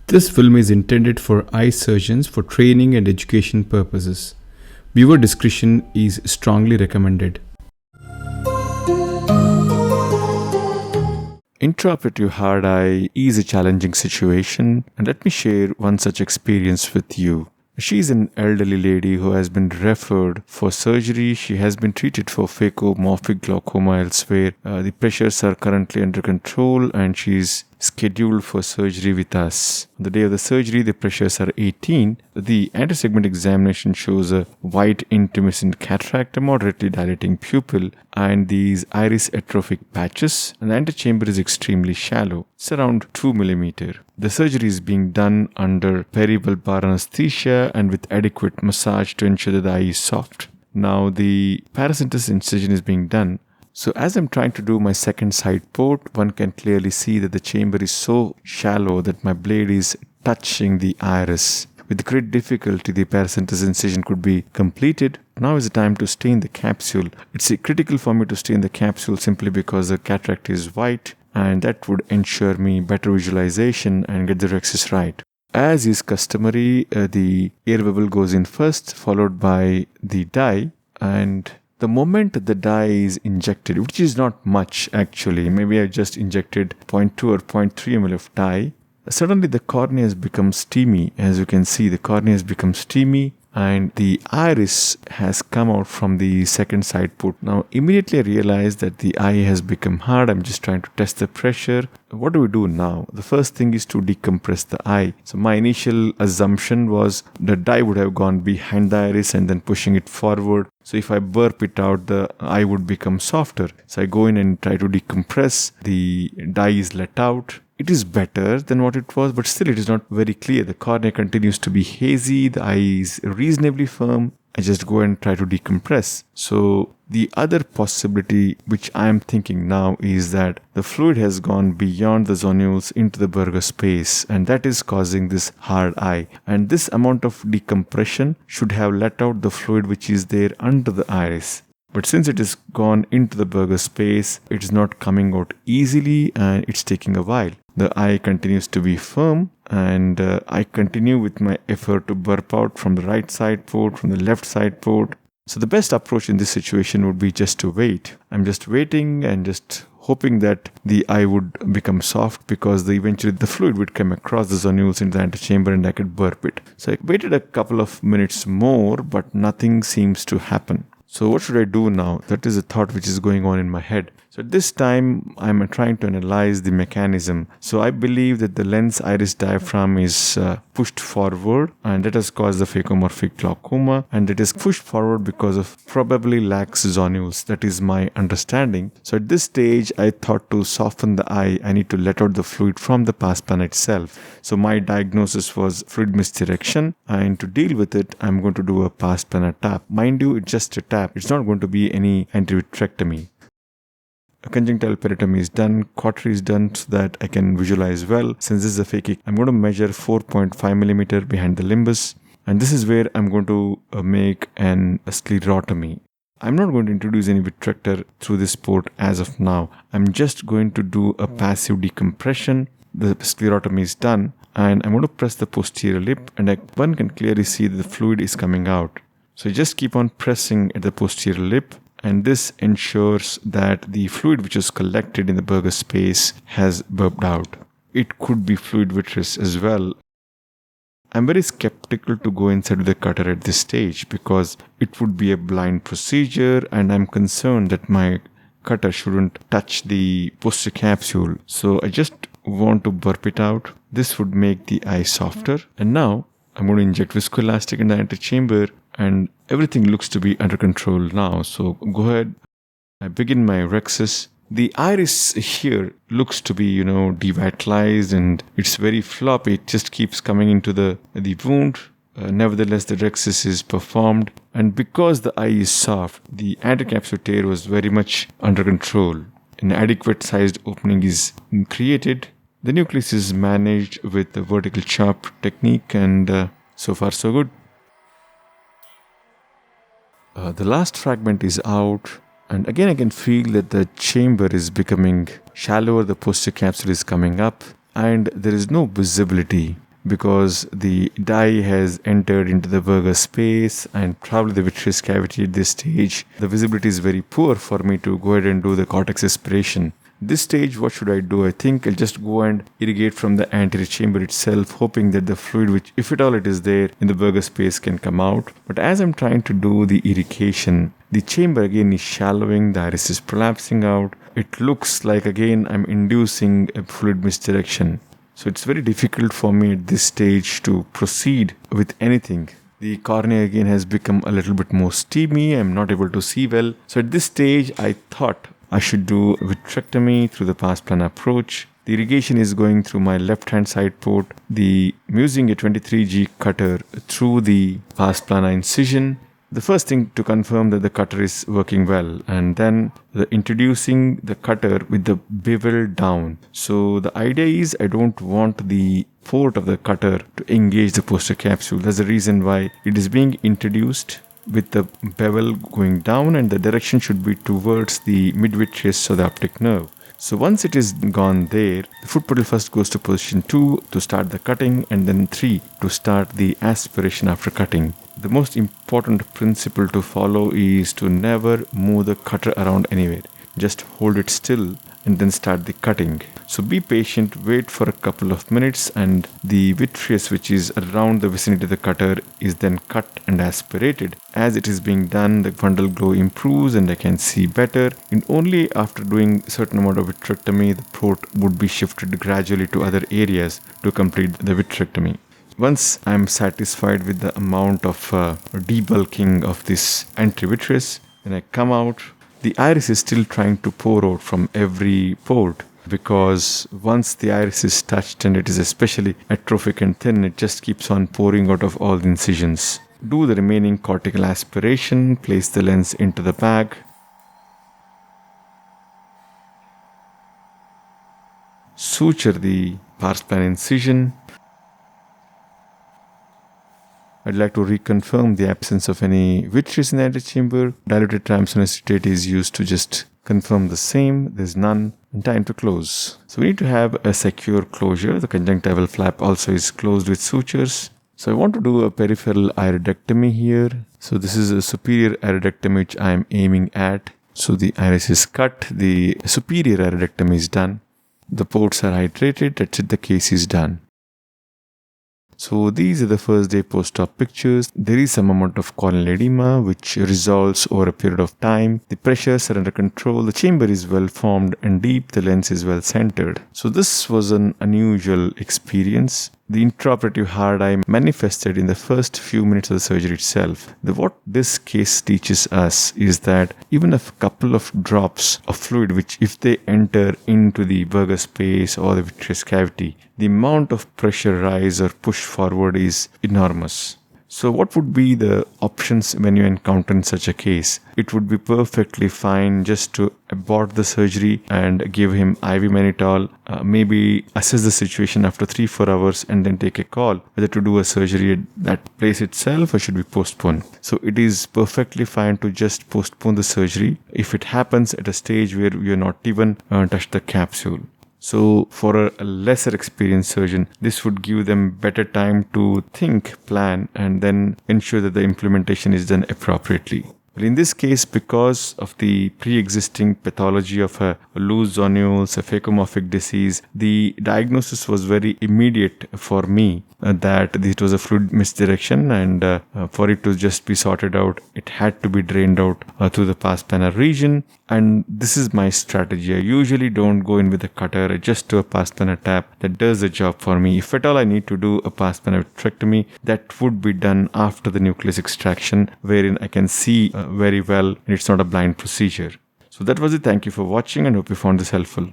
This film is intended for eye surgeons for training and education purposes. Viewer discretion is strongly recommended. Intraoperative hard eye is a challenging situation, and let me share one such experience with you. She is an elderly lady who has been referred for surgery. She has been treated for phacomorphic glaucoma elsewhere. The pressures are currently under control and she is scheduled for surgery with us. On the day of the surgery, the pressures are 18. The antersegment examination shows a white intumescent cataract, a moderately dilating pupil, and these iris atrophic patches, and the antechamber is extremely shallow. It's around 2 mm. The surgery is being done under peribulbar anesthesia and with adequate massage to ensure that the eye is soft. Now the paracentesis incision is being done. So as I'm trying to do my second side port, one can clearly see that the chamber is so shallow that my blade is touching the iris. With great difficulty, the paracentesis incision could be completed. Now is the time to stain the capsule. It's critical for me to stain the capsule simply because the cataract is white, and that would ensure me better visualization and get the rhexis right. As is customary, the air bubble goes in first, followed by the dye, and the moment the dye is injected, which is not much actually, maybe I just injected 0.2 or 0.3 ml of dye, suddenly the cornea has become steamy. As you can see, the cornea has become steamy and the iris has come out from the second side port. Now immediately I realized that the eye has become hard. I'm just trying to test the pressure. What do we do now? The first thing is to decompress the eye. So my initial assumption was the dye would have gone behind the iris and then pushing it forward. So if I burp it out, the eye would become softer. So I go in and try to decompress. The dye is let out. It is better than what it was, but still it is not very clear. The cornea continues to be hazy. The eye is reasonably firm. I just go and try to decompress. So the other possibility which I am thinking now is that the fluid has gone beyond the zonules into the burger space, and that is causing this hard eye. And this amount of decompression should have let out the fluid which is there under the iris. But since it has gone into the burger space, it is not coming out easily and it's taking a while. The eye continues to be firm, and I continue with my effort to burp out from the right side port, from the left side port. So the best approach in this situation would be just to wait. I'm just waiting and just hoping that the eye would become soft, because eventually the fluid would come across the zonules into the antechamber and I could burp it. So I waited a couple of minutes more, but nothing seems to happen. So what should I do now? That is a thought which is going on in my head. So at this time, I'm trying to analyze the mechanism. So I believe that the lens iris diaphragm is pushed forward, and that has caused the phacomorphic glaucoma, and it is pushed forward because of probably lax zonules. That is my understanding. So at this stage, I thought to soften the eye, I need to let out the fluid from the pars plana itself. So my diagnosis was fluid misdirection, and to deal with it, I'm going to do a pars plana tap. Mind you, it's just a tap. It's not going to be any anti-vitrectomy. A conjunctival peritomy is done, cautery is done so that I can visualize well. Since this is a phakic, I'm going to measure 4.5 mm behind the limbus, and this is where I'm going to make a sclerotomy. I'm not going to introduce any vitrector through this port as of now. I'm just going to do a passive decompression. The sclerotomy is done, and I'm going to press the posterior lip, and one can clearly see that the fluid is coming out. So just keep on pressing at the posterior lip, and this ensures that the fluid which is collected in the burger space has burped out. It could be fluid vitreous as well. I'm very skeptical to go inside with the cutter at this stage because it would be a blind procedure, and I'm concerned that my cutter shouldn't touch the posterior capsule. So I just want to burp it out. This would make the eye softer. And now I'm going to inject viscoelastic in the antechamber, and everything looks to be under control now. So go ahead. I begin my rhexis. The iris here looks to be, devitalized, and it's very floppy. It just keeps coming into the wound. Nevertheless, the rhexis is performed. And because the eye is soft, the anticapsular tear was very much under control. An adequate sized opening is created. The nucleus is managed with the vertical chop technique, and so far so good. The last fragment is out, and again I can feel that the chamber is becoming shallower, the posterior capsule is coming up, and there is no visibility. because the dye has entered into the burger space and probably the vitreous cavity at this stage. The visibility is very poor for me to go ahead and do the cortex aspiration. This stage, what should I do? I think I'll just go and irrigate from the anterior chamber itself, hoping that the fluid, which if at all it is there in the burger space, can come out. But as I'm trying to do the irrigation, the chamber again is shallowing, the iris is prolapsing out. It looks like again I'm inducing a fluid misdirection. So it's very difficult for me at this stage to proceed with anything. The cornea again has become a little bit more steamy. I'm not able to see well. So at this stage, I thought I should do a vitrectomy through the pars plana approach. The irrigation is going through my left hand side port. I'm using a 23G cutter through the pars plana incision. The first thing to confirm that the cutter is working well, and then introducing the cutter with the bevel down. So the idea is I don't want the port of the cutter to engage the posterior capsule. That's the reason why it is being introduced with the bevel going down, and the direction should be towards the midvitreous or the optic nerve. So once it is gone there, the foot pedal first goes to position 2 to start the cutting, and then 3 to start the aspiration after cutting. The most important principle to follow is to never move the cutter around anywhere. Just hold it still and then start the cutting. So be patient, wait for a couple of minutes, and the vitreous which is around the vicinity of the cutter is then cut and aspirated. As it is being done, the fundal glow improves and I can see better. And only after doing a certain amount of vitrectomy, the port would be shifted gradually to other areas to complete the vitrectomy. Once I am satisfied with the amount of debulking of this anterivitreous, when I come out, the iris is still trying to pour out from every port, because once the iris is touched and it is especially atrophic and thin, it just keeps on pouring out of all the incisions. Do the remaining cortical aspiration, place the lens into the bag. Suture the pars plana incision. I'd like to reconfirm the absence of any vitreous in the antechamber. Diluted triamcinolone acetate is used to just confirm the same. There's none. And time to close. So we need to have a secure closure. The conjunctival flap also is closed with sutures. So I want to do a peripheral iridectomy here. So this is a superior iridectomy which I am aiming at. So the iris is cut. The superior iridectomy is done. The ports are hydrated. That's it. The case is done. So these are the first day post-op pictures. There is some amount of corneal edema which resolves over a period of time. The pressures are under control. The chamber is well formed and deep. The lens is well centered. So this was an unusual experience. The intraoperative hard eye manifested in the first few minutes of the surgery itself. What this case teaches us is that even a couple of drops of fluid, which if they enter into the burger space or the vitreous cavity, the amount of pressure rise or push forward is enormous. So what would be the options when you encounter in such a case? It would be perfectly fine just to abort the surgery and give him IV mannitol, maybe assess the situation after 3-4 hours and then take a call whether to do a surgery at that place itself or should be postponed. So it is perfectly fine to just postpone the surgery if it happens at a stage where we are not even touched the capsule. So for a lesser experienced surgeon, this would give them better time to think, plan, and then ensure that the implementation is done appropriately. But in this case, because of the pre-existing pathology of a loose zonules, a phacomorphic disease, the diagnosis was very immediate for me that it was a fluid misdirection, and for it to just be sorted out, it had to be drained out through the pars plana region. And this is my strategy. I usually don't go in with a cutter. I just do a pars plana tap that does the job for me. If at all I need to do a pars plana vitrectomy, that would be done after the nucleus extraction, wherein I can see very well and it's not a blind procedure. So that was it. Thank you for watching and hope you found this helpful.